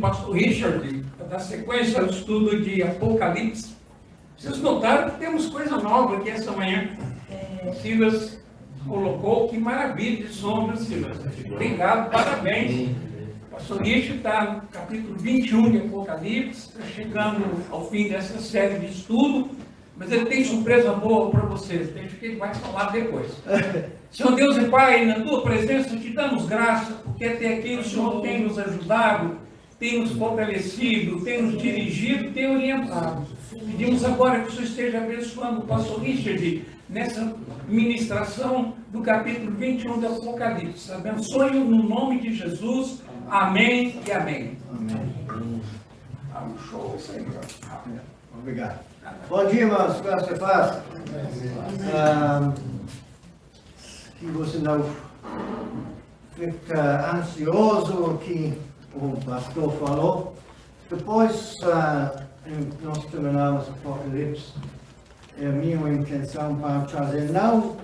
pastor Richard, da sequência ao estudo de Apocalipse. Vocês notaram que temos coisa nova aqui essa manhã. Silas colocou, que maravilha de sombra, Silas. Obrigado, parabéns. O pastor Richard está no capítulo 21 de Apocalipse, está chegando ao fim dessa série de estudo, mas ele tem surpresa boa para vocês, deixa que ele vai falar depois. Senhor Deus e Pai, na tua presença te damos graça, porque até aqui o Senhor tem nos ajudado, tem nos fortalecido, tem nos dirigido, tem orientado. Pedimos agora que o Senhor esteja abençoando o pastor Richard nessa ministração do capítulo 21 do Apocalipse. Abençoe-o no nome de Jesus. Amém e amém. Amém. Um show isso aí. Obrigado. Bom dia, irmãos. Graça e paz. Que você não fica ansioso aqui, o pastor falou. Depois nós terminamos o Apocalipse. É a minha intenção para trazer não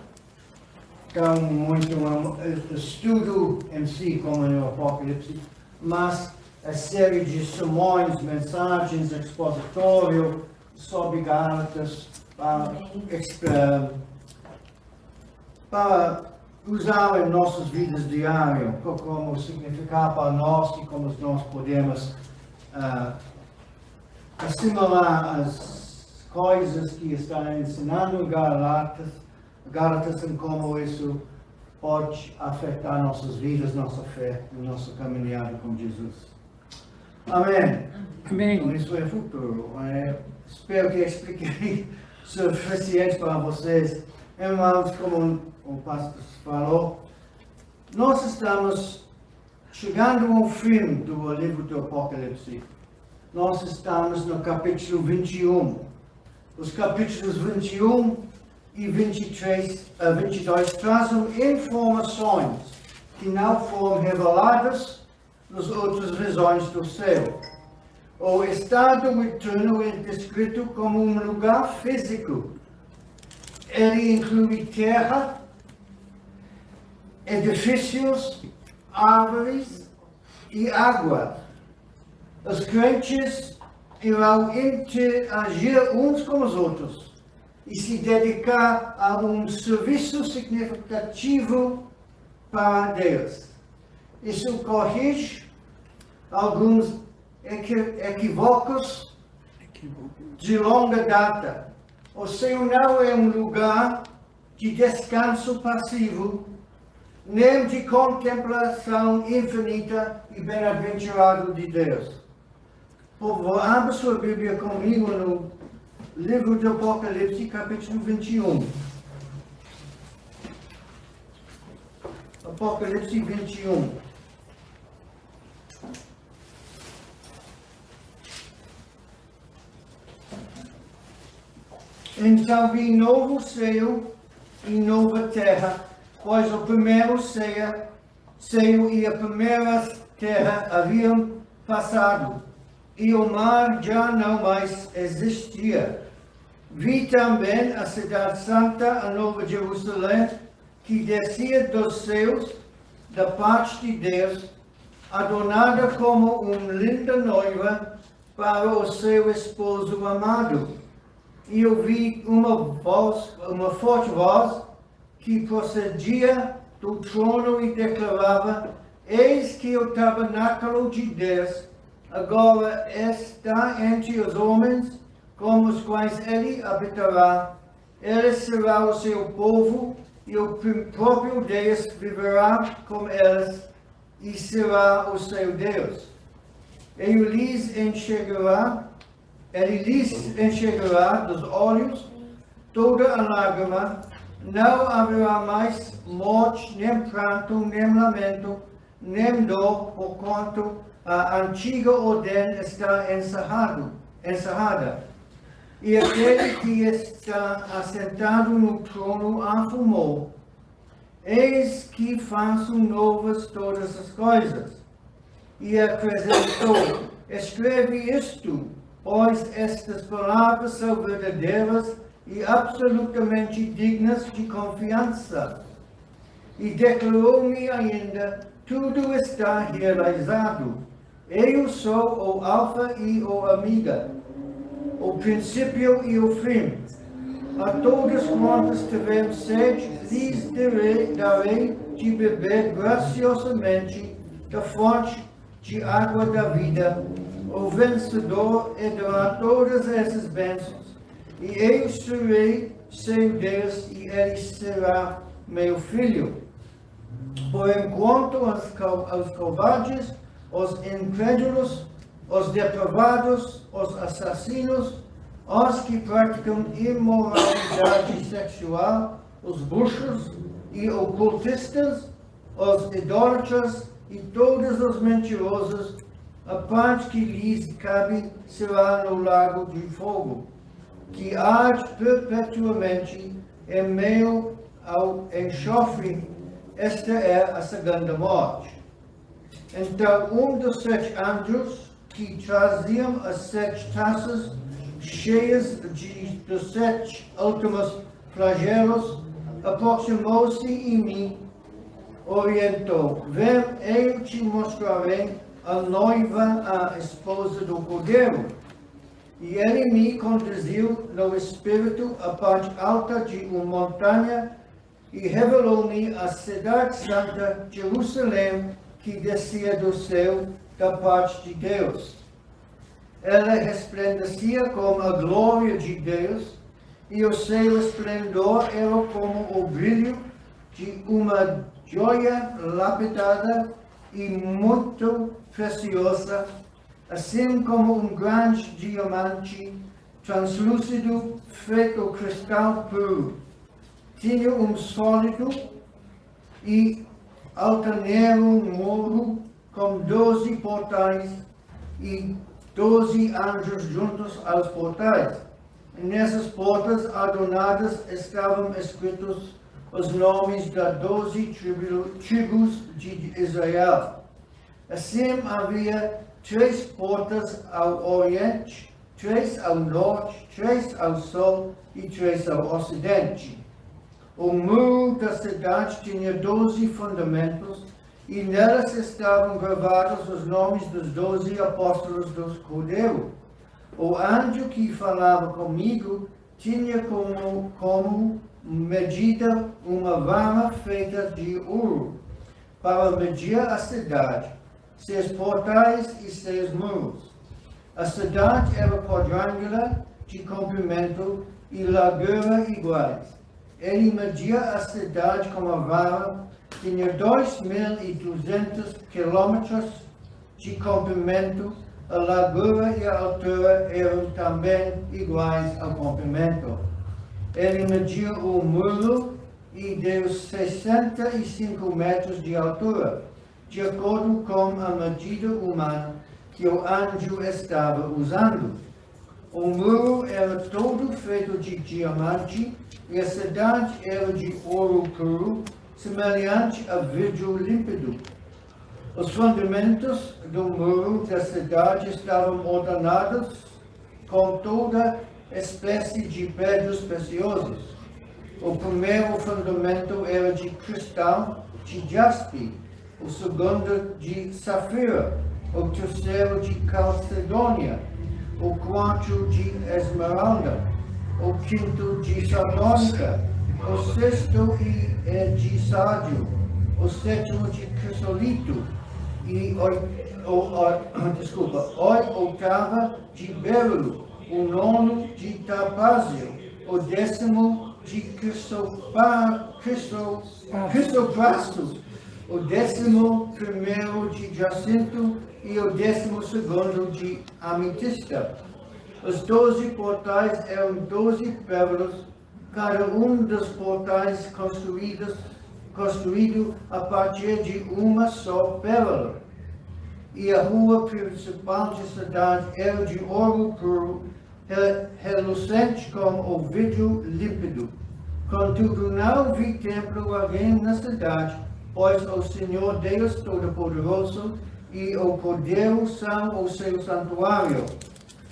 tão muito um estudo em si como no Apocalipse, mas a série de sermões, mensagens, expositório sobre Gálatas para usar em nossas vidas diárias, como significar para nós e como nós podemos assimilar as coisas que estão ensinando em Gálatas e como isso pode afetar nossas vidas, nossa fé e nossa caminhada com Jesus. Amém. Amém. Então, isso é futuro. Espero que expliquei suficiente para vocês. Irmãos, como o pastor falou, nós estamos chegando ao fim do livro do Apocalipse. Nós estamos no capítulo 21. Os capítulos 21 e 22 trazem informações que não foram reveladas nas outras visões do céu. O estado eterno é descrito como um lugar físico. Ele inclui terra, edifícios, árvores e água. Os crentes irão interagir uns com os outros e se dedicar a um serviço significativo para Deus. Isso corrige alguns equívocos de longa data. O céu não é um lugar de descanso passivo, nem de contemplação infinita e bem-aventurado de Deus. Por favor, abra sua Bíblia comigo no livro do Apocalipse, capítulo 21. Apocalipse 21. Então vi novo céu e nova terra, pois o primeiro céu e a primeira terra haviam passado, e o mar já não mais existia. Vi também a cidade santa, a Nova Jerusalém, que descia dos céus, da parte de Deus, adornada como uma linda noiva para o seu esposo amado. E ouvi uma forte voz que procedia do trono e declarava: eis que o tabernáculo de Deus agora está entre os homens, com os quais ele habitará. Ele será o seu povo, e o próprio Deus viverá com eles, e será o seu Deus. Ele lhes enxergará dos olhos toda a lágrima, não haverá mais morte, nem pranto, nem lamento, nem dor, porquanto a antiga ordem está encerrada. E aquele que está assentado no trono afirmou: eis que faço novas todas as coisas. E acrescentou: escreve isto, pois estas palavras são verdadeiras e absolutamente dignas de confiança. E declarou-me ainda: tudo está realizado. Eu sou o Alfa e o Ômega, o princípio e o fim. A todos quantos tiverem sede, lhes darei de beber graciosamente da fonte de água da vida. O vencedor herdará todas essas bênçãos, e eu serei seu Deus, e ele será meu filho. Por enquanto, os covardes, os incrédulos, os depravados, os assassinos, os que praticam imoralidade sexual, os bruxos e ocultistas, os idólatras e todos os mentirosos, a parte que lhes cabe será no lago de fogo, que arde perpetuamente em meio ao enxofre. Esta é a segunda morte. Então dos 7 anjos que traziam as 7 taças cheias dos 7 últimos flagelos aproximou-se e me orientou: vem, eu te mostrarei a noiva, a esposa do Cordeiro. E ele me conduziu no Espírito à parte alta de uma montanha e revelou-me a cidade santa, Jerusalém, que descia do céu da parte de Deus. Ela resplandecia como a glória de Deus, e o seu esplendor era como o brilho de uma joia lapidada e muito preciosa, assim como grande diamante translúcido feito cristal puro. Tinha sólido e altaneiro muro com 12 portais e 12 anjos juntos aos portais. Nessas portas adornadas estavam escritos os nomes das 12 tribos de Israel. Assim havia 3 portas ao oriente, 3 ao norte, 3 ao sul e 3 ao ocidente. O muro da cidade tinha 12 fundamentos, e nelas estavam gravados os nomes dos 12 apóstolos do Cordeiro. O anjo que falava comigo tinha como medida uma vara feita de ouro, para medir a cidade, seus portais e seus muros. A cidade era quadrangular, de comprimento e largura iguais. Ele media a cidade com a vara, tinha 2.200 quilômetros de comprimento, a largura e a altura eram também iguais ao comprimento. Ele mediu o muro e deu 65 metros de altura, de acordo com a medida humana que o anjo estava usando. O muro era todo feito de diamante e a cidade era de ouro puro, semelhante a vidro límpido. Os fundamentos do muro da cidade estavam ordenados com toda espécie de pedras preciosas. O primeiro fundamento era de cristal de jaspe, o segundo de safira, o terceiro de calcedônia, o quarto de esmeralda, o quinto de sardônica, o sexto de sardio, o sétimo de crisolito, e oitava de berilo, o nono de topázio, o 10º de crisoprasto, o 11º de jacinto e o 12º de ametista. Os 12 portais eram 12 pérolas, cada dos portais construído a partir de uma só pérola. E a rua principal da cidade era de ouro puro, relucente como o vidro límpido. Contudo, não vi templo alguém na cidade, pois o Senhor Deus Todo-Poderoso e o Cordeiro são o seu santuário.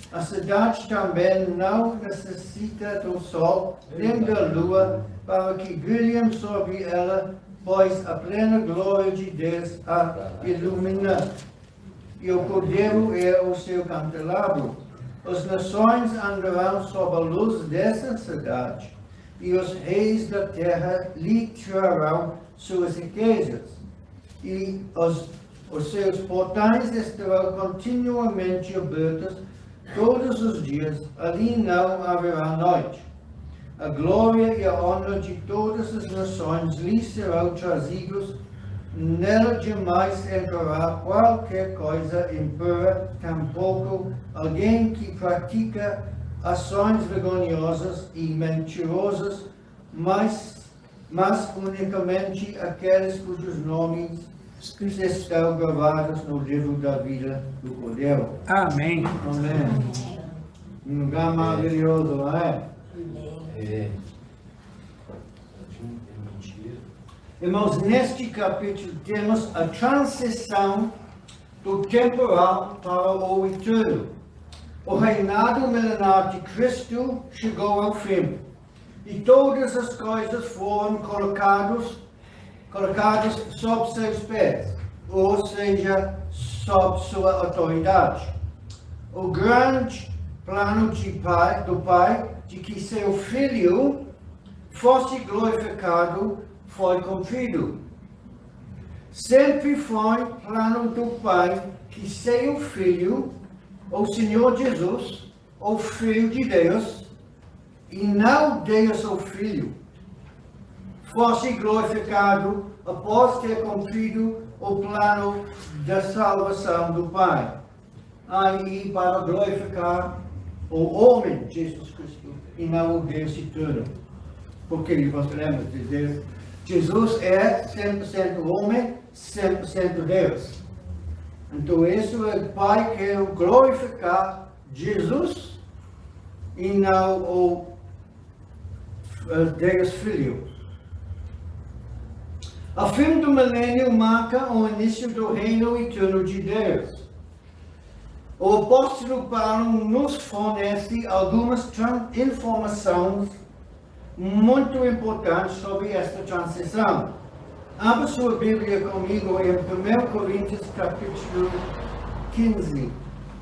A cidade também não necessita do sol nem da lua para que brilhem sobre ela, pois a plena glória de Deus a ilumina. e o Cordeiro é o seu candelabro. As nações andarão sob a luz dessa cidade, e os reis da terra lhe trarão suas riquezas, e os seus portões estarão continuamente abertos todos os dias, ali não haverá noite. A glória e a honra de todas as nações lhe serão trazidos, nela jamais entrará qualquer coisa impura, tampouco alguém que pratica ações vergonhosas e mentirosas, mas unicamente aqueles cujos nomes estão gravados no livro da vida do Cordeiro. Amém. Amém. Um lugar maravilhoso, não é? Irmãos, neste capítulo temos a transição do temporal para o eterno. O reinado milenar de Cristo chegou ao fim, e todas as coisas foram colocadas sob seus pés, ou seja, sob sua autoridade. O grande plano do Pai de que seu Filho fosse glorificado foi cumprido. Sempre foi plano do Pai que seu Filho, o Senhor Jesus, o Filho de Deus, e não Deus o Filho, fosse glorificado após ter cumprido o plano da salvação do Pai. Aí para glorificar o homem, Jesus Cristo, e não o Deus eterno. Porque você lembra de Deus? Jesus é 100% homem, 100% Deus. Então isso é o Pai quer glorificar Jesus e não o Deus Filho. O fim do milênio marca o início do reino eterno de Deus. O apóstolo Paulo nos fornece algumas informações muito importantes sobre esta transição. Abra sua Bíblia comigo em 1 Coríntios capítulo 15.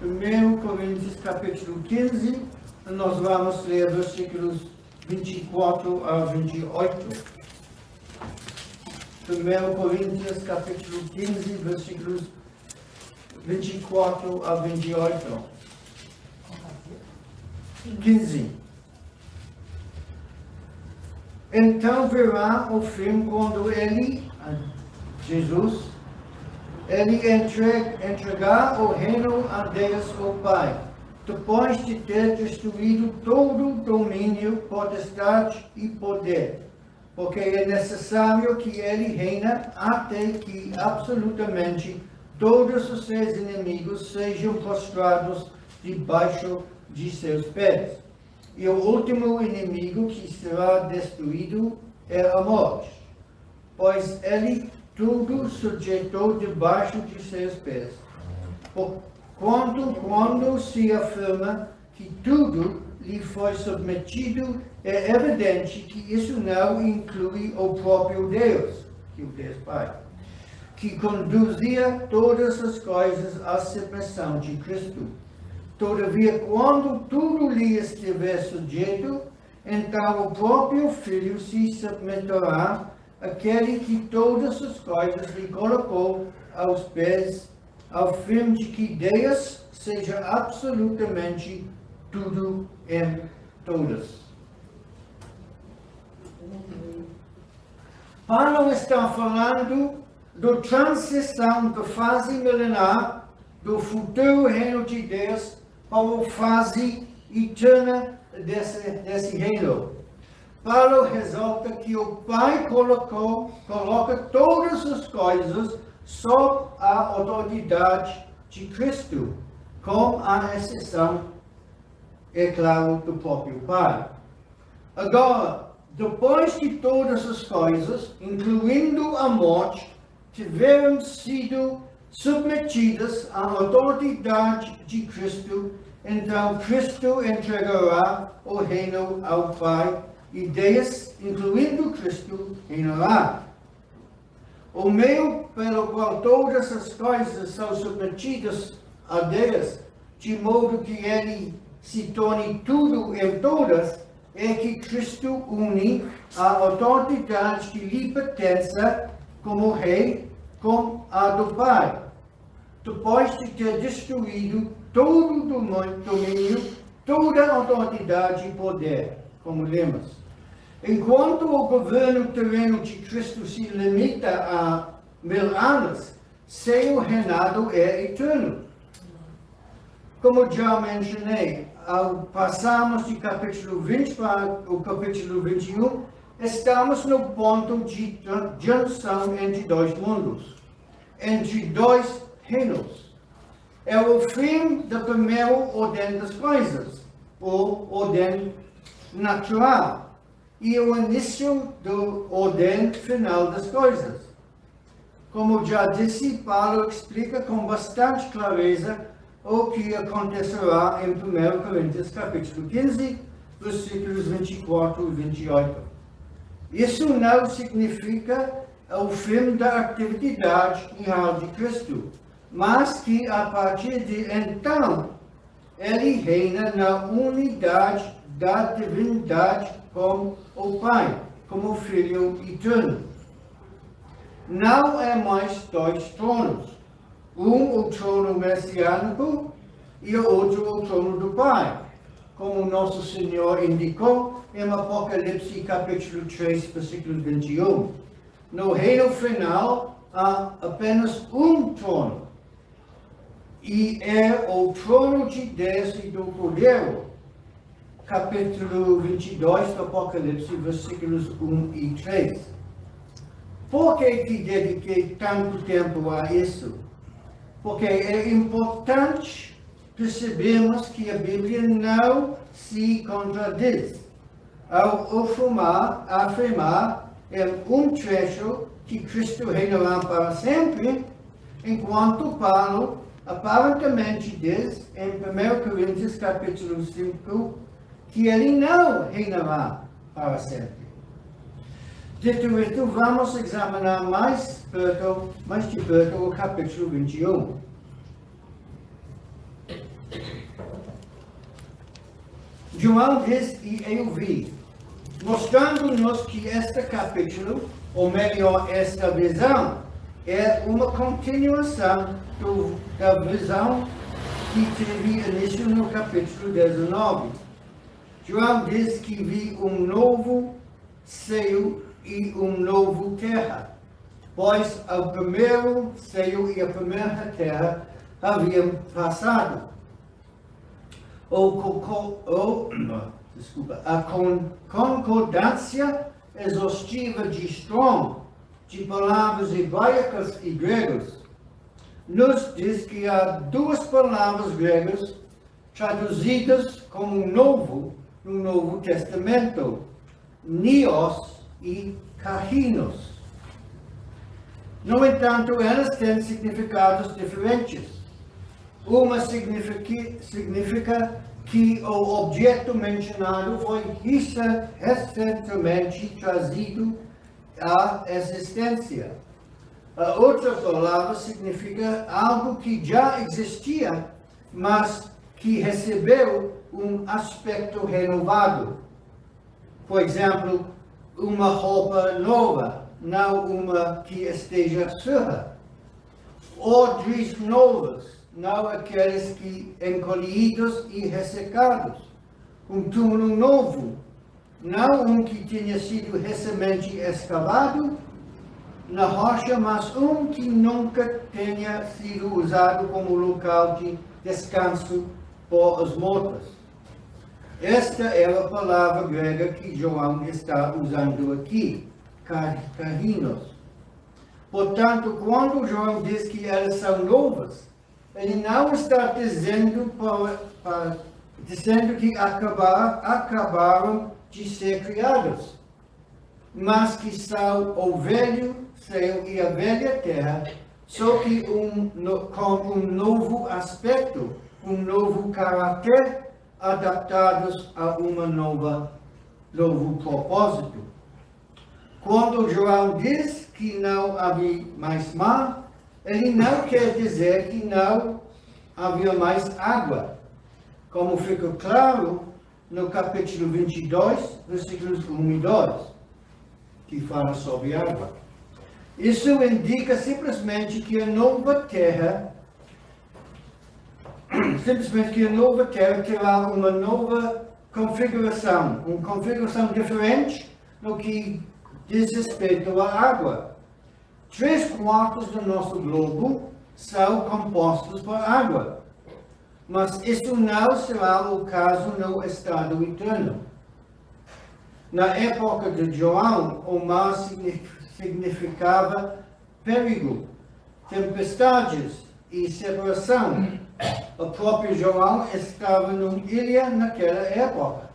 1 Coríntios capítulo 15, nós vamos ler versículos 24 a 28. 1 Coríntios capítulo 15, versículos 24 a 28. 15. Então virá o fim quando ele, Jesus, ele entregar o reino a Deus o Pai, depois de ter destruído todo domínio, potestade e poder. Porque é necessário que ele reina até que absolutamente todos os seus inimigos sejam prostrados debaixo de seus pés. E o último inimigo que será destruído é a morte, pois ele tudo sujeitou debaixo de seus pés. Porquanto, quando se afirma que tudo lhe foi submetido, é evidente que isso não inclui o próprio Deus, que o Deus Pai, que conduzia todas as coisas à submissão de Cristo. Todavia, quando tudo lhe estiver sujeito, então o próprio Filho se submeterá àquele que todas as coisas lhe colocou aos pés, ao fim de que Deus seja absolutamente tudo em todas. Paulo está falando da transição da fase milenar do futuro reino de Deus para a fase eterna desse reino. Paulo ressalta que o Pai coloca todas as coisas sob a autoridade de Cristo, com a exceção, é claro, do próprio Pai. Agora, depois de todas as coisas, incluindo a morte, tiveram sido submetidas à autoridade de Cristo, então Cristo entregará o reino ao Pai e Deus, incluindo Cristo, reinará. O meio pelo qual todas as coisas são submetidas a Deus, de modo que ele se torne tudo em todas, é que Cristo une a autoridade que lhe pertence como rei com a do Pai. Depois de ter destruído todo o domínio, toda a autoridade e poder, como lemos. Enquanto o governo terreno de Cristo se limita a 1000 anos, seu reinado é eterno. Como já mencionei, ao passarmos de capítulo 20 para o capítulo 21, estamos no ponto de junção entre dois mundos, entre dois reinos. É o fim da primeira ordem das coisas, ou ordem natural, e o início da ordem final das coisas. Como já disse, Paulo explica com bastante clareza o que acontecerá em 1 Coríntios capítulo 15, versículos 24 e 28. Isso não significa o fim da atividade real de Cristo, mas que a partir de então, ele reina na unidade da divindade com o Pai, como Filho eterno. Não é mais dois tronos, o trono messiânico e o outro o trono do Pai, como nosso Senhor indicou em Apocalipse capítulo 3, versículo 21. No reino final há apenas um trono, e é o trono de Deus e do Cordeiro, capítulo 22 do Apocalipse, versículos 1 e 3. Por que dediquei tanto tempo a isso? Porque é importante percebermos que a Bíblia não se contradiz ao afirmar em um trecho que Cristo reinará para sempre, enquanto Paulo aparentemente diz em 1 Coríntios capítulo 5 que ele não reinará para sempre. Dito isto, vamos examinar mais de perto o capítulo 21. João diz, e eu vi, mostrando-nos que este capítulo, ou melhor, esta visão, é uma continuação da visão que teve início no capítulo 19. João diz que vi um novo céu e um novo terra, pois o primeiro céu e a primeira terra haviam passado. A concordância exaustiva de Strong, de palavras hebraicas e gregas, nos diz que há duas palavras gregas traduzidas como novo no Novo Testamento, neos e kainos. No entanto, elas têm significados diferentes. Uma significa que o objeto mencionado foi recentemente trazido à existência. A outra palavra significa algo que já existia, mas que recebeu um aspecto renovado. Por exemplo, uma roupa nova, não uma que esteja suja. Odres novas, não aqueles que encolhidos e ressecados. Um túmulo novo, não um que tinha sido recentemente escavado na rocha, mas um que nunca tenha sido usado como local de descanso por os mortos. Esta é a palavra grega que João está usando aqui, kainos. Portanto, quando João diz que elas são novas, ele não está dizendo que acabaram de ser criadas, mas que são o velho céu e a velha terra, só que com um novo aspecto, um novo caráter, adaptados a novo propósito. Quando João diz que não havia mais mar, ele não quer dizer que não havia mais água, como fica claro no capítulo 22, versículos 1 e 2, que fala sobre água. Isso indica simplesmente que a nova terra terá uma nova configuração, uma configuração diferente no que diz respeito à água. 3/4 do nosso globo são compostos por água, mas isso não será o caso no estado eterno. Na época de João, o mar significava perigo, tempestades e separação. O próprio João estava numa ilha naquela época.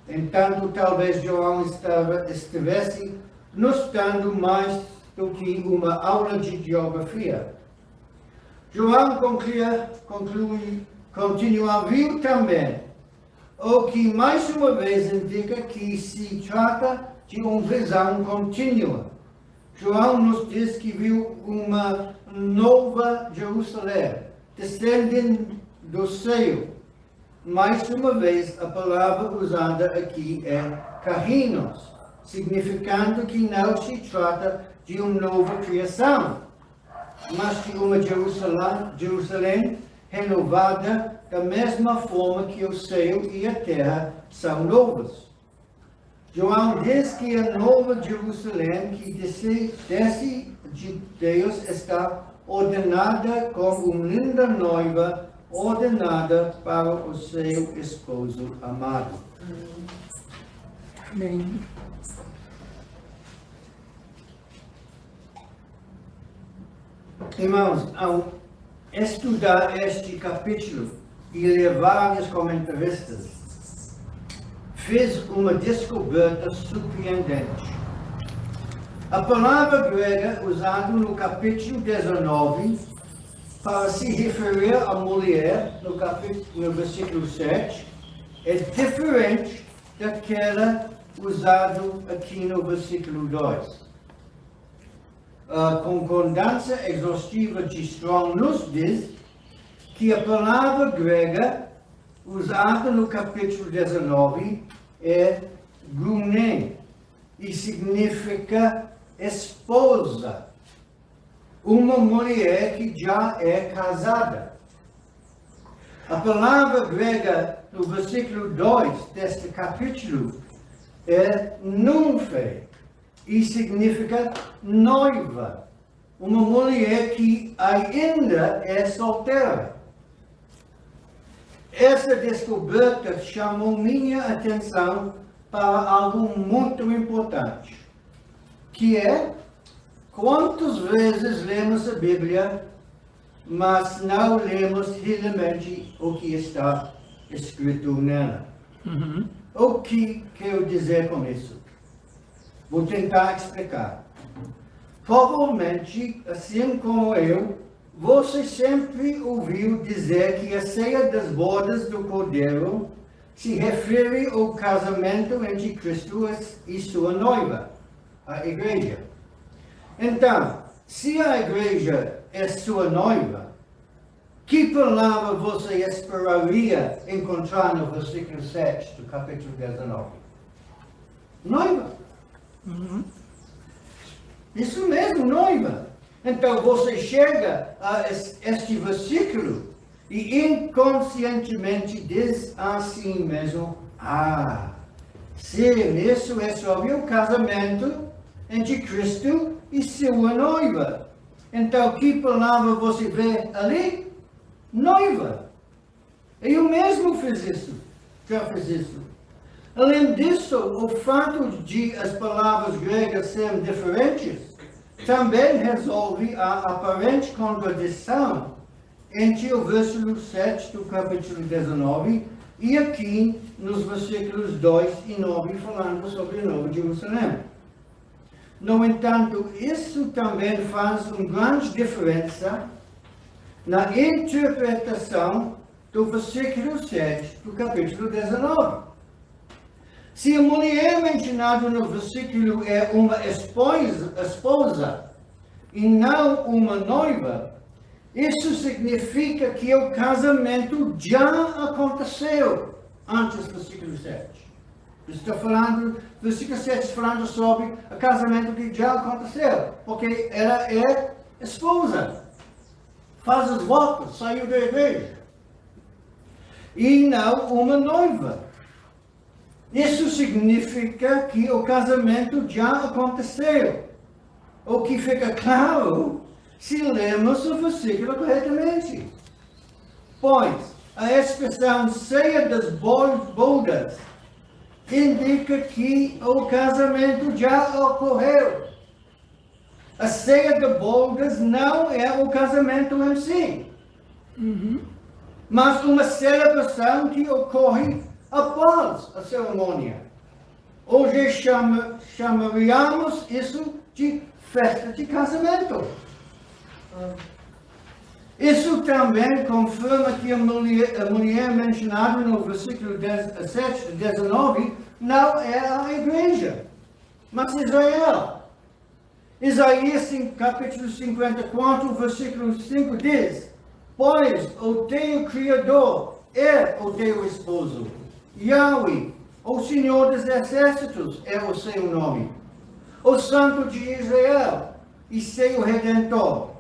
Entanto, talvez João estivesse nos dando mais do que uma aula de geografia. João viu também, o que mais uma vez indica que se trata de uma visão contínua. João nos diz que viu uma nova Jerusalém, descendendo do céu. Mais uma vez, a palavra usada aqui é carrinos, significando que não se trata de uma nova criação, mas de uma Jerusalém renovada da mesma forma que o céu e a terra são novos. João diz que a nova Jerusalém que desce de Deus está ordenada como uma linda noiva, ordenada para o seu esposo amado. Amém. Irmãos, ao estudar este capítulo e ler vários comentaristas, fez uma descoberta surpreendente. A palavra grega usada no capítulo 19 para se referir à mulher, no versículo 7, é diferente daquela usada aqui no versículo 2. A concordância exaustiva de Strong nos diz que a palavra grega usada no capítulo 19 é gruné e significa esposa, uma mulher que já é casada. A palavra grega no versículo 2 deste capítulo é nymphê e significa noiva, uma mulher que ainda é solteira. Essa descoberta chamou minha atenção para algo muito importante, que é quantas vezes lemos a Bíblia, mas não lemos realmente o que está escrito nela. O que quero dizer com isso? Vou tentar explicar. Provavelmente, assim como eu, você sempre ouviu dizer que a ceia das bodas do Cordeiro se refere ao casamento entre Cristo e sua noiva, a igreja. Então, se a igreja é sua noiva, que palavra você esperaria encontrar no versículo 7 do capítulo 19? Noiva. Isso mesmo, noiva. Então você chega a este versículo e inconscientemente diz assim mesmo: sim, isso é sobre o casamento entre Cristo e sua noiva. Então que palavra você vê ali? Noiva. Eu mesmo já fiz isso. Além disso, o fato de as palavras gregas serem diferentes também resolve a aparente contradição entre o versículo 7 do capítulo 19 e aqui nos versículos 2 e 9 falando sobre a Nova Jerusalém. No entanto, isso também faz uma grande diferença na interpretação do versículo 7 do capítulo 19. Se a mulher mencionada no versículo é uma esposa e não uma noiva, isso significa que o casamento já aconteceu antes do versículo 7. Está falando, versículo 7 está falando sobre o casamento que já aconteceu, porque ela é esposa, faz os votos, saiu da igreja, e não uma noiva. Isso significa que o casamento já aconteceu, o que fica claro se lemos o versículo corretamente. Pois a expressão ceia das bodas indica que o casamento já ocorreu. A ceia de bodas não é o casamento em si, mas uma celebração que ocorre após a cerimônia. Hoje chamaríamos isso de festa de casamento. Isso também confirma que a mulher mencionada no versículo 17 e 19 não é a igreja, mas Israel. Isaías capítulo 54, versículo 5 diz: pois o teu Criador é o teu esposo, Yahweh, o Senhor dos Exércitos é o seu nome, o Santo de Israel e seu Redentor.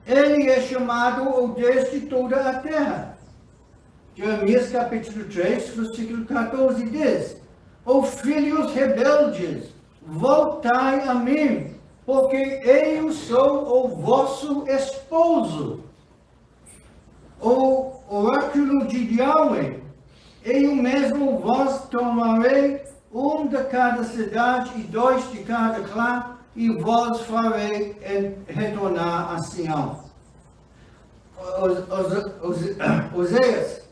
Ele é chamado o Deus de toda a terra. Jeremias capítulo 3, versículo 14 diz: ó filhos rebeldes, voltai a mim, porque eu sou o vosso esposo. O oráculo de Yahweh: eu mesmo vos tomarei de cada cidade e 2 de cada clã, e vos farei retornar a Sião. Oséias,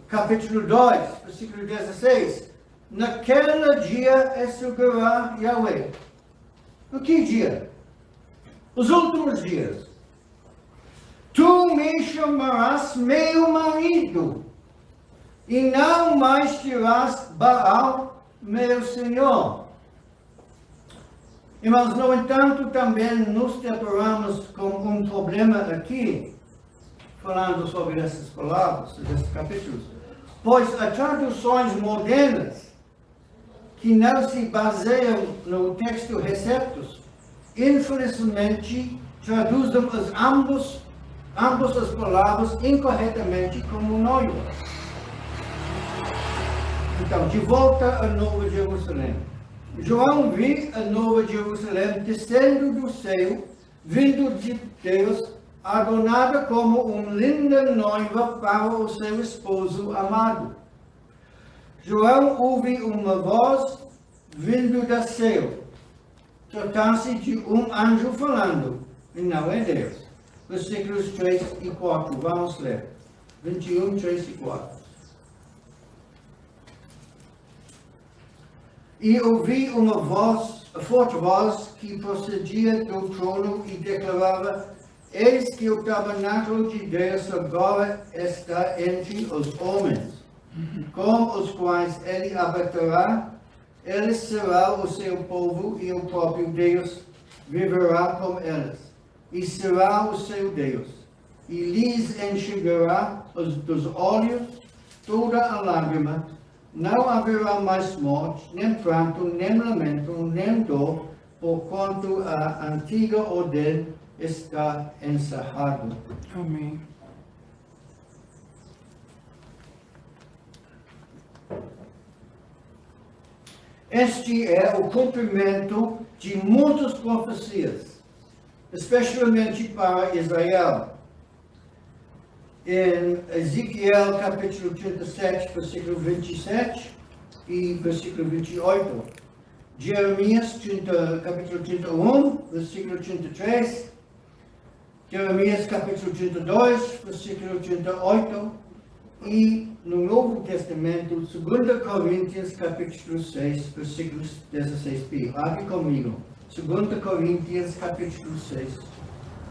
capítulo 2, versículo 16. Naquele dia exultará Yahweh. No que dia? Os últimos dias. Tu me chamarás meu marido, e não mais dirás Baal, meu Senhor. Irmãos, no entanto, também nos deparamos com um problema aqui, falando sobre essas palavras, desses capítulos, pois as traduções modernas, que não se baseiam no texto receptus, infelizmente traduzem ambas as palavras incorretamente como noiva. Então, de volta a Nova Jerusalém. João viu a Nova Jerusalém descendo do céu, vindo de Deus, adornada como uma linda noiva para o seu esposo amado. João ouve uma voz vindo do céu. Trata-se de um anjo falando, e não é Deus. Versículos 3 e 4, vamos ler. 21, 3 e 4. E ouvi uma forte voz que procedia do trono e declarava: eis que o tabernáculo de Deus agora está entre os homens, com os quais ele habitará. Ele será o seu povo e o próprio Deus viverá com eles, e será o seu Deus, e lhes enxugará dos olhos toda a lágrima. Não haverá mais morte, nem pranto, nem lamento, nem dor, porquanto a antiga ordem está encerrada. Amém. Este é o cumprimento de muitas profecias, especialmente para Israel. Em Ezequiel capítulo 37, versículo 27 e versículo 28. Jeremias capítulo 31, versículo 33. Jeremias capítulo 32, versículo 38. E no Novo Testamento, 2 Coríntios capítulo 6, versículos 16b. Abre comigo. 2 Coríntios capítulo 6,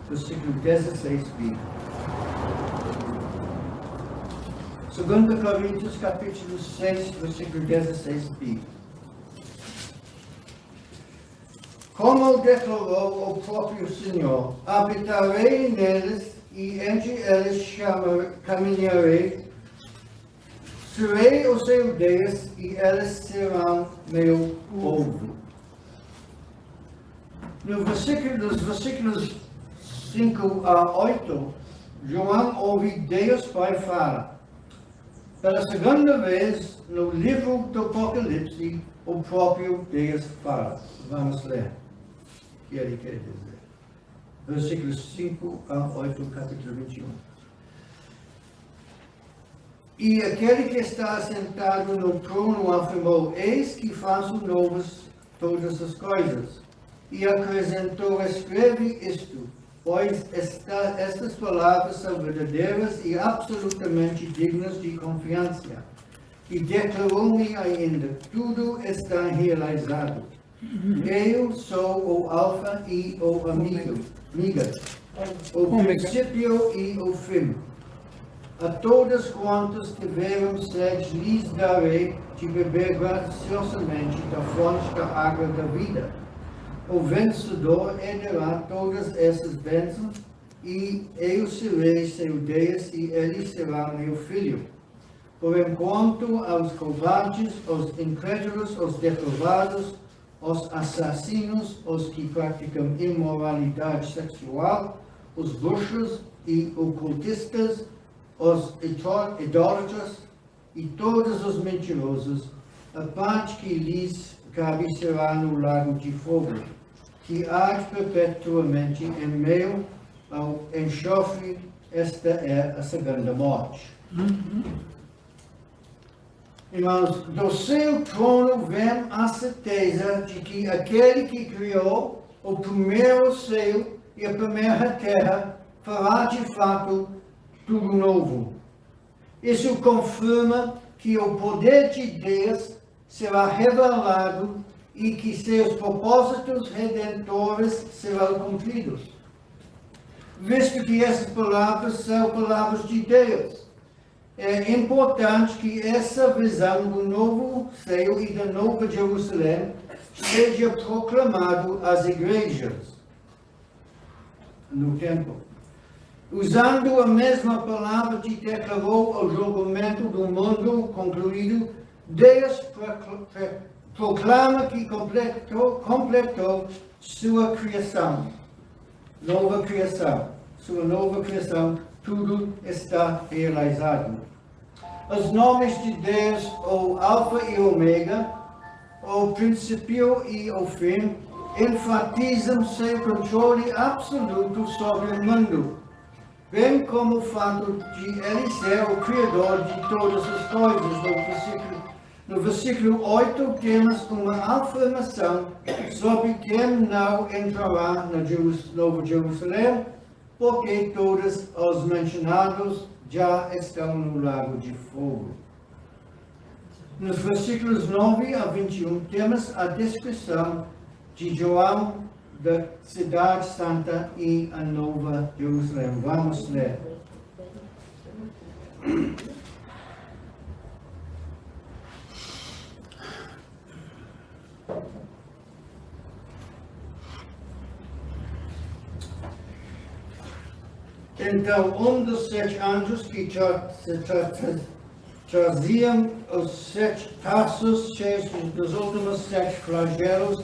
versículo 16b. 2 Coríntios capítulo 6, versículo 16b. Como declarou o próprio Senhor, habitarei neles e entre eles caminharei, serei o seu Deus e eles serão meu povo. Nos versículos 5 a 8, João ouve Deus Pai falar. Pela segunda vez, no livro do Apocalipse, o próprio Deus fala. Vamos ler o que ele quer dizer. Versículos 5 a 8, capítulo 21. E aquele que está sentado no trono afirmou: Eis que faço novas todas as coisas. E acrescentou: Escreve isto, pois estas palavras são verdadeiras e absolutamente dignas de confiança. E declarou-me ainda: Tudo está realizado. Eu sou o Alfa e o Ômega, o princípio e o fim. A todas quantas tiveram sede lhes darei de beber graciosamente da fonte da água da vida. O vencedor herdará todas essas bênçãos, e eu serei seu Deus, e ele será meu filho. Por enquanto, aos covardes, aos incrédulos, aos depravados, aos assassinos, aos que praticam imoralidade sexual, os bruxos e ocultistas, os idólatras e todos os mentirosos, a parte que lhes cabe será no lago de fogo, que arde perpetuamente em meio ao enxofre. Esta é a segunda morte. Irmãos, do seu trono vem a certeza de que aquele que criou o primeiro céu e a primeira terra fará de fato tudo novo. Isso confirma que o poder de Deus será revelado e que seus propósitos redentores serão cumpridos. Visto que essas palavras são palavras de Deus, é importante que essa visão do novo céu e da nova Jerusalém seja proclamado às igrejas no templo. Usando a mesma palavra que declarou o julgamento do mundo concluído, Deus proclama que completou sua criação, sua nova criação, tudo está realizado. Os nomes de Deus, o Alfa e o Ômega, o princípio e o fim, enfatizam seu controle absoluto sobre o mundo, bem como o fato de ele ser o Criador de todas as coisas. No versículo 8 temos uma afirmação sobre quem não entrará na Nova Jerusalém, porque todos os mencionados já estão no lago de fogo. Nos versículos 9 a 21 temos a descrição de João da Cidade Santa e a Nova Jerusalém. Vamos ler. Então, dos 7 anjos que traziam os 7 taças cheios dos últimos 7 flagelos,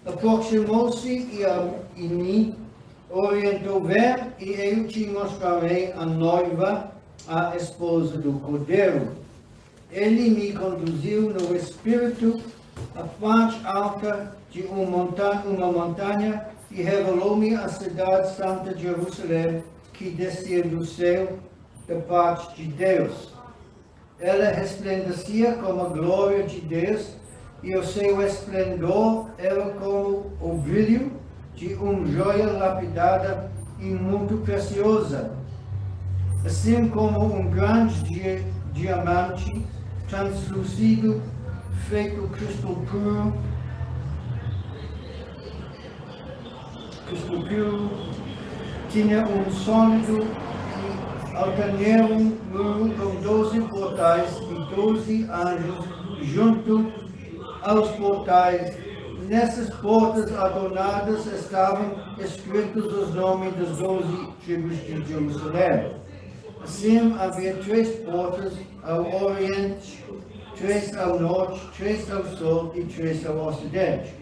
aproximou-se e a mim orientou: Vem, e eu te mostrarei a noiva, a esposa do Cordeiro. Ele me conduziu no Espírito à parte alta de uma montanha e revelou-me a cidade santa de Jerusalém, que descia do céu da parte de Deus. Ela resplandecia como a glória de Deus, e o seu esplendor era como o brilho de uma joia lapidada e muito preciosa, assim como um grande diamante translúcido, feito cristal puro, tinha um sólido altaneiro muro com 12 portais e 12 anjos junto aos portais. Nessas portas adornadas estavam escritos os nomes das 12 tribos de Jerusalém. Assim havia 3 portas ao oriente, 3 ao norte, 3 ao sul e 3 ao ocidente.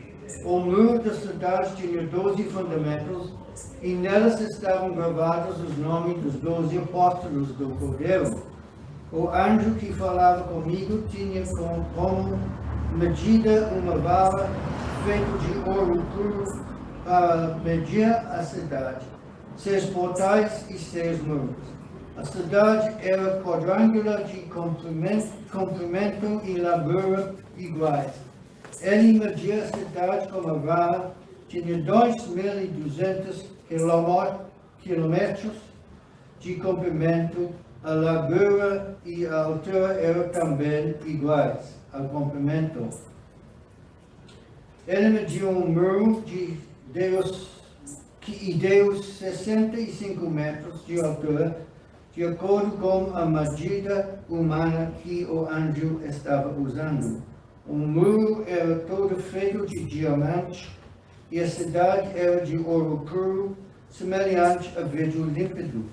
O muro da cidade tinha 12 fundamentos e nelas estavam gravados os nomes dos 12 apóstolos do Cordeiro. O anjo que falava comigo tinha como medida uma vara feita de ouro puro para medir a cidade, seus portais e seus muros. A cidade era quadrangular de comprimento e largura iguais. Ele media a cidade com a vara, tinha 2.200 quilômetros de comprimento, a largura e a altura eram também iguais ao comprimento. Ele mediu um muro e deu 65 metros de altura, de acordo com a medida humana que o anjo estava usando. O muro era todo feito de diamante e a cidade era de ouro puro, semelhante a vidro límpido.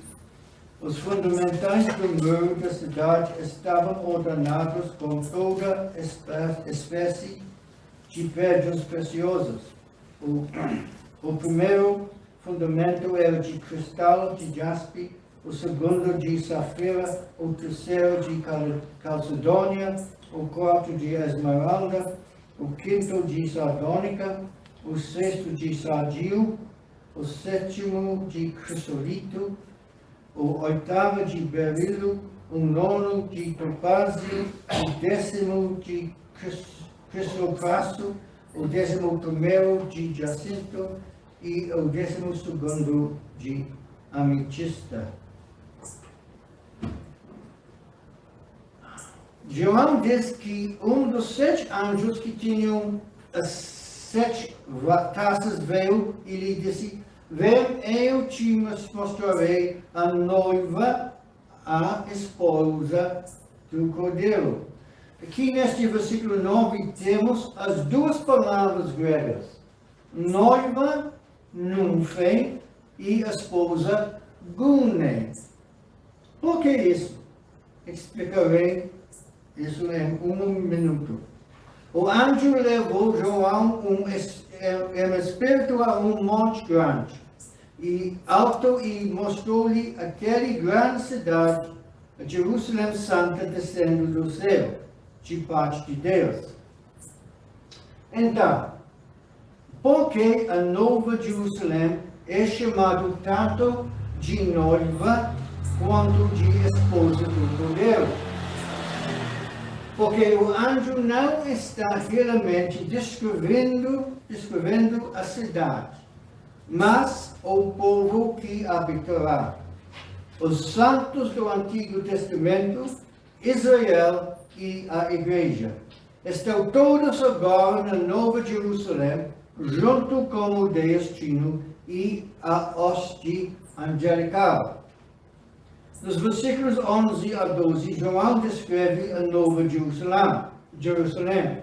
Os fundamentais do muro da cidade estavam ordenados com toda espécie de pedras preciosas. O primeiro fundamento era de cristal de jaspe, o segundo de safira, o terceiro de calcedônia, o quarto de esmeralda, o quinto de sardônica, o sexto de sardio, o sétimo de crisolito, o oitavo de berilo, o nono de topázio, o décimo de crisopraso, o 11º de jacinto e o 12º de ametista. João diz que um dos 7 anjos que tinham as 7 taças veio e lhe disse: vem, eu te mostrarei a noiva, a esposa do Cordeiro. Aqui neste versículo 9 temos as 2 palavras gregas, noiva, nymphē, e esposa, gune. Por que isso? Explicarei isso em 1 minuto. O anjo levou João em espírito a um monte grande e alto e mostrou-lhe aquela grande cidade, a Jerusalém Santa, descendo do céu, de parte de Deus. Então, por que a Nova Jerusalém é chamada tanto de noiva quanto de esposa do Cordeiro? Porque o anjo não está realmente descrevendo a cidade, mas o povo que habitará. Os santos do Antigo Testamento, Israel e a Igreja. Estão todos agora na Nova Jerusalém, junto com o destino e a hoste angelical. Nos versículos 11 a 12, João descreve a Nova Jerusalém.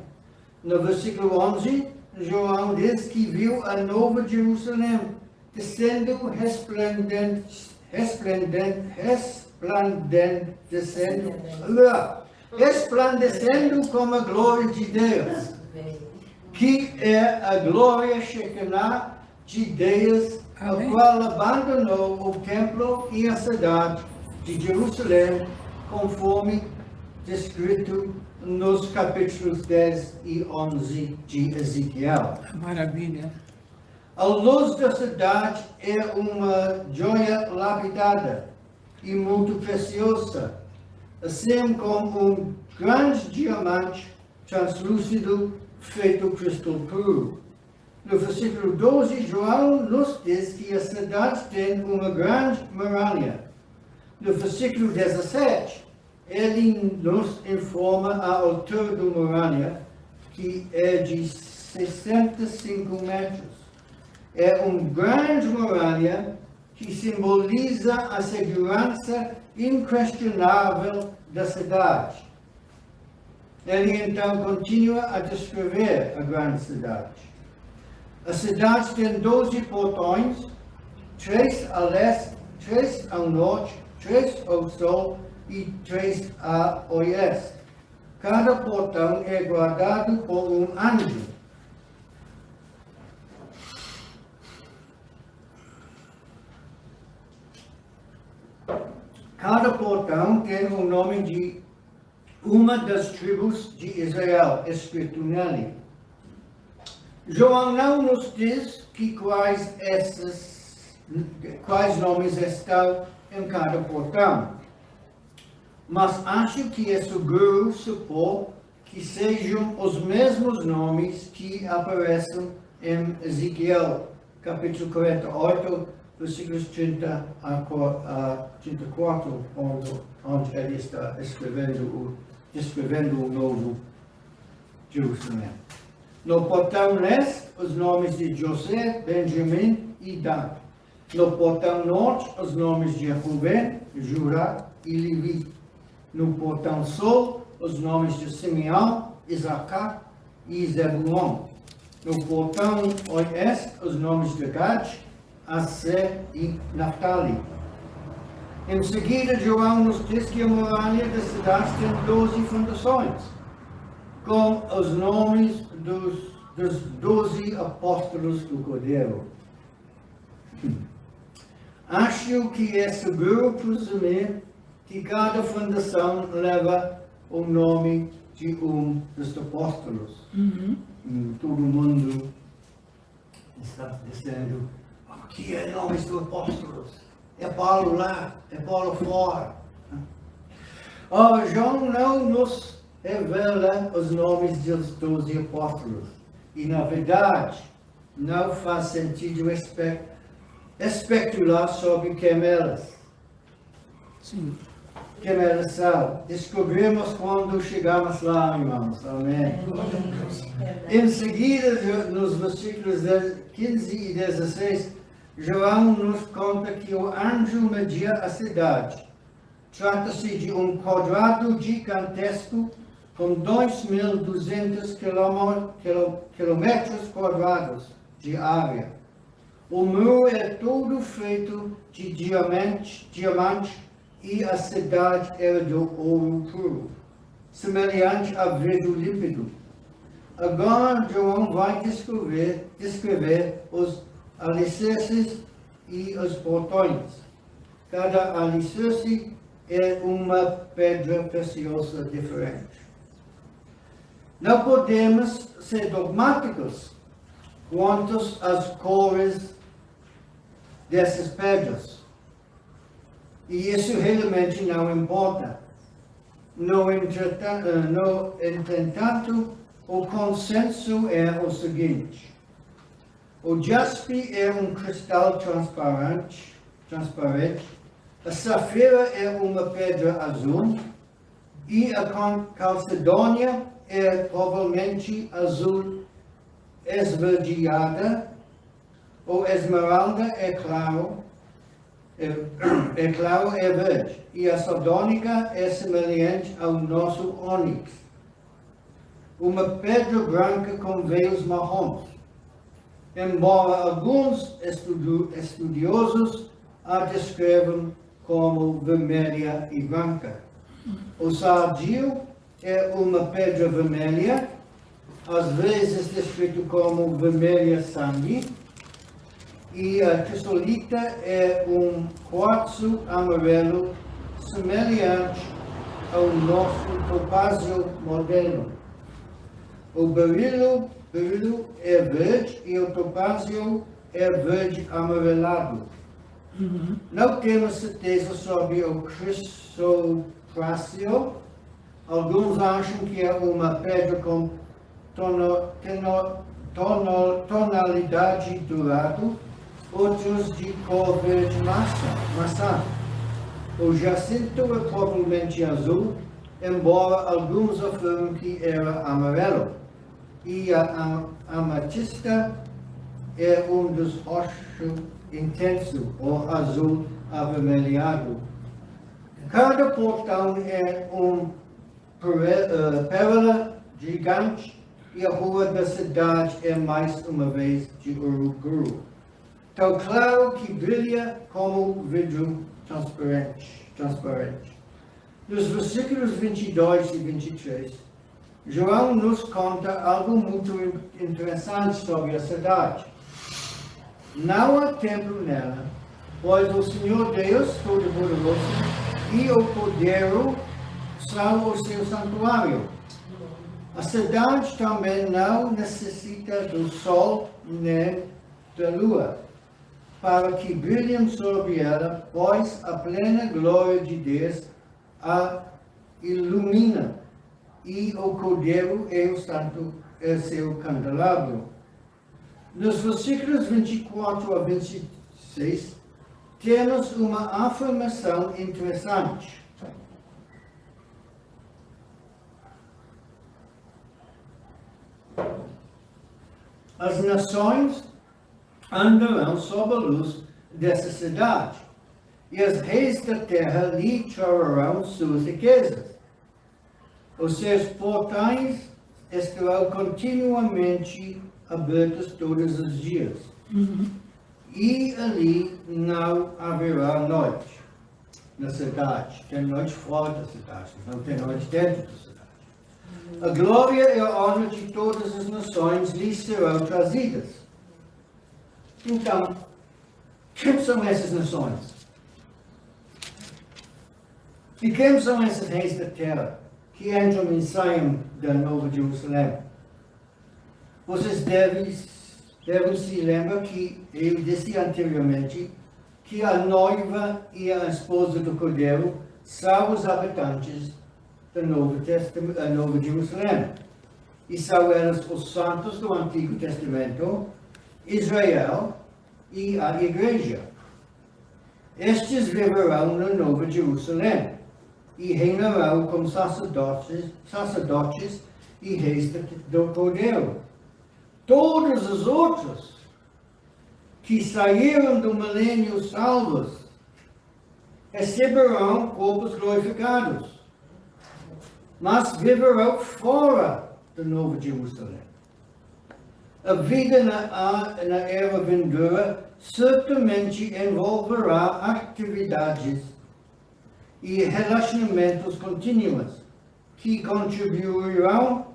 No versículo 11, João diz que viu a Nova Jerusalém descendo resplandecendo como a glória de Deus, que é a glória Shekinah de Deus, a qual abandonou o templo e a cidade de Jerusalém, conforme descrito nos capítulos 10 e 11 de Ezequiel. Maravilha. A luz da cidade é uma joia lapidada e muito preciosa, assim como um grande diamante translúcido feito cristal puro. No versículo 12, João nos diz que a cidade tem uma grande muralha. No versículo 17, ele nos informa a altura da muralha, que é de 65 metros. É uma grande muralha que simboliza a segurança inquestionável da cidade. Ele então continua a descrever a grande cidade. A cidade tem 12 portões, 3 a leste, 3 ao norte, 3 ao sul e 3 a oeste. Cada portão é guardado por um anjo. Cada portão tem o nome de uma das tribos de Israel, escrito nele. João não nos diz quais nomes estão em cada portão, mas acho que é seguro supor que sejam os mesmos nomes que aparecem em Ezequiel, capítulo 48, versículos 30 a 34, onde ele está descrevendo o novo Jerusalém. No portão leste, os nomes de José, Benjamim e Dan. No portão norte, os nomes de Rubén, Judá e Levi. No portão sul, os nomes de Simeão, Isacar e Zebulon. No portão oeste, os nomes de Gad, Aser e Naftali. Em seguida, João nos diz que a muralha da cidade tem 12 fundações, com os nomes dos 12 apóstolos do Cordeiro. Acho que é seguro presumir que cada fundação leva o nome de um dos apóstolos. Todo mundo está dizendo, aqui é nome dos apóstolos. É Paulo lá, é Paulo fora. João não nos revela os nomes dos 12 apóstolos. E, na verdade, não faz sentido especular sobre quem eles. Sim. Quem eles são. Descobrimos quando chegamos lá, irmãos. Amém. Em seguida, nos versículos 15 e 16, João nos conta que o anjo media a cidade. Trata-se de um quadrado gigantesco com 2.200 quilômetros quadrados de área. O muro é todo feito de diamante e a cidade era de ouro puro, semelhante a vidro límpido. Agora João vai descrever os alicerces e os portões. Cada alicerce é uma pedra preciosa diferente. Não podemos ser dogmáticos quanto às cores dessas pedras. E isso realmente não importa. No entanto, o consenso é o seguinte. O jaspe é um cristal transparente, a safira é uma pedra azul e a calcedônia é provavelmente azul esverdeada, o esmeralda é claro, é verde, e a sardônica é semelhante ao nosso ônix. Uma pedra branca com veios marrons. Embora alguns estudiosos a descrevam como vermelha e branca. O sardio é uma pedra vermelha, às vezes descrito como vermelha sangue, e a cristolita é um quartzo amarelo semelhante ao nosso topázio moderno. O berilo é verde e o topázio é verde amarelado. Não temos certeza sobre o crisoprácio. Alguns acham que é uma pedra com tonalidade dourado, outros de cor verde maçã. O jacinto é provavelmente azul, embora alguns afirmem que era amarelo. E a amatista é um dos roxos intenso ou azul avermelhado. Cada portão é pérola gigante e a rua da cidade é mais uma vez de urucuru, tão claro que brilha como vidro transparente. Nos versículos 22 e 23, João nos conta algo muito interessante sobre a cidade. Não há templo nela, pois o Senhor Deus Todo-Poderoso e o Cordeiro são o seu santuário. A cidade também não necessita do sol nem da lua, para que brilhem sobre ela, pois a plena glória de Deus a ilumina, e o Cordeiro é o seu candelabro. Nos versículos 24 a 26, temos uma afirmação interessante. As nações andarão sob a luz dessa cidade, e os reis da terra lhe trarão suas riquezas. Os seus portões estarão continuamente abertos todos os dias, e ali não haverá noite na cidade. Tem noite fora da cidade, não tem noite dentro da cidade. A glória e a honra de todas as nações lhe serão trazidas. Então, quem são essas nações? E quem são esses reis da terra que entram e saem da Nova Jerusalém? Vocês devem se lembrar que eu disse anteriormente que a noiva e a esposa do Cordeiro são os habitantes da Nova Jerusalém. E são eles os santos do Antigo Testamento, Israel e a Igreja. Estes viverão na Nova Jerusalém e reinarão como sacerdotes e reis do Cordeiro. Todos os outros que saíram do milênio salvos receberão corpos glorificados, mas viverão fora da Nova Jerusalém. A vida na era vindoura certamente envolverá atividades e relacionamentos contínuos que contribuirão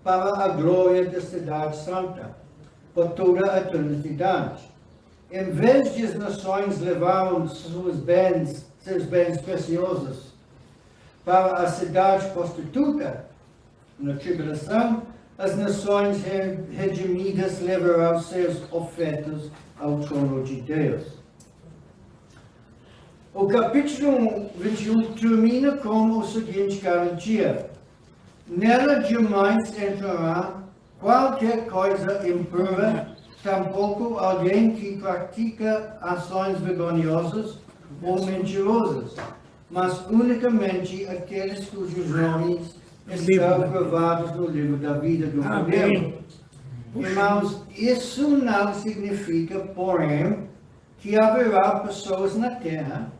para a glória da cidade santa por toda a eternidade. Em vez de as nações levarem seus bens preciosos para a cidade prostituta, na tribulação, as nações redimidas levarão seus ofertas ao trono de Deus. O capítulo 21 termina com a seguinte garantia: nela jamais entrará qualquer coisa impura, tampouco alguém que pratica ações vergonhosas ou mentirosas, mas unicamente aqueles cujos nomes estão gravados no livro da vida do Cordeiro. Irmãos, isso não significa, porém, que haverá pessoas na terra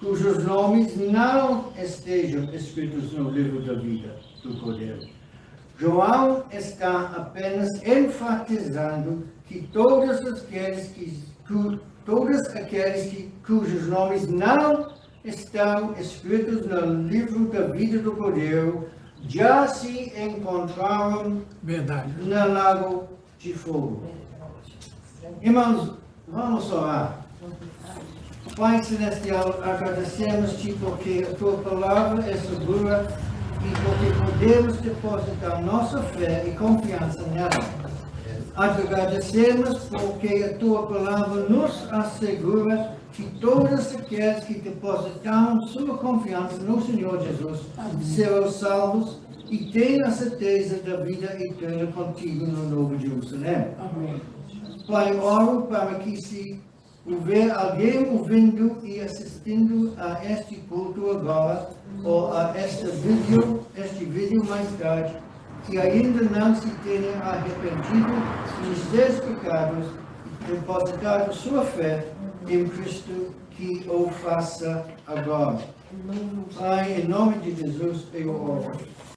cujos nomes não estejam escritos no livro da vida do Cordeiro. João está apenas enfatizando que todos aqueles cujos nomes não estão escritos no livro da vida do Cordeiro já se encontraram no lago de fogo. Irmãos, vamos orar. Pai Celestial, agradecemos-te porque a tua palavra é segura e porque podemos depositar nossa fé e confiança nela. Agradecemos porque a tua palavra nos assegura que todos aqueles que depositaram sua confiança no Senhor Jesus serão salvos e têm a certeza da vida eterna contigo no Novo Jerusalém. Amém. Pai, oro para que se houver alguém ouvindo e assistindo a este culto agora, ou a este vídeo mais tarde, que ainda não se tenha arrependido dos seus pecados e depositado sua fé em Cristo que o faça agora. Pai, em nome de Jesus, eu oro.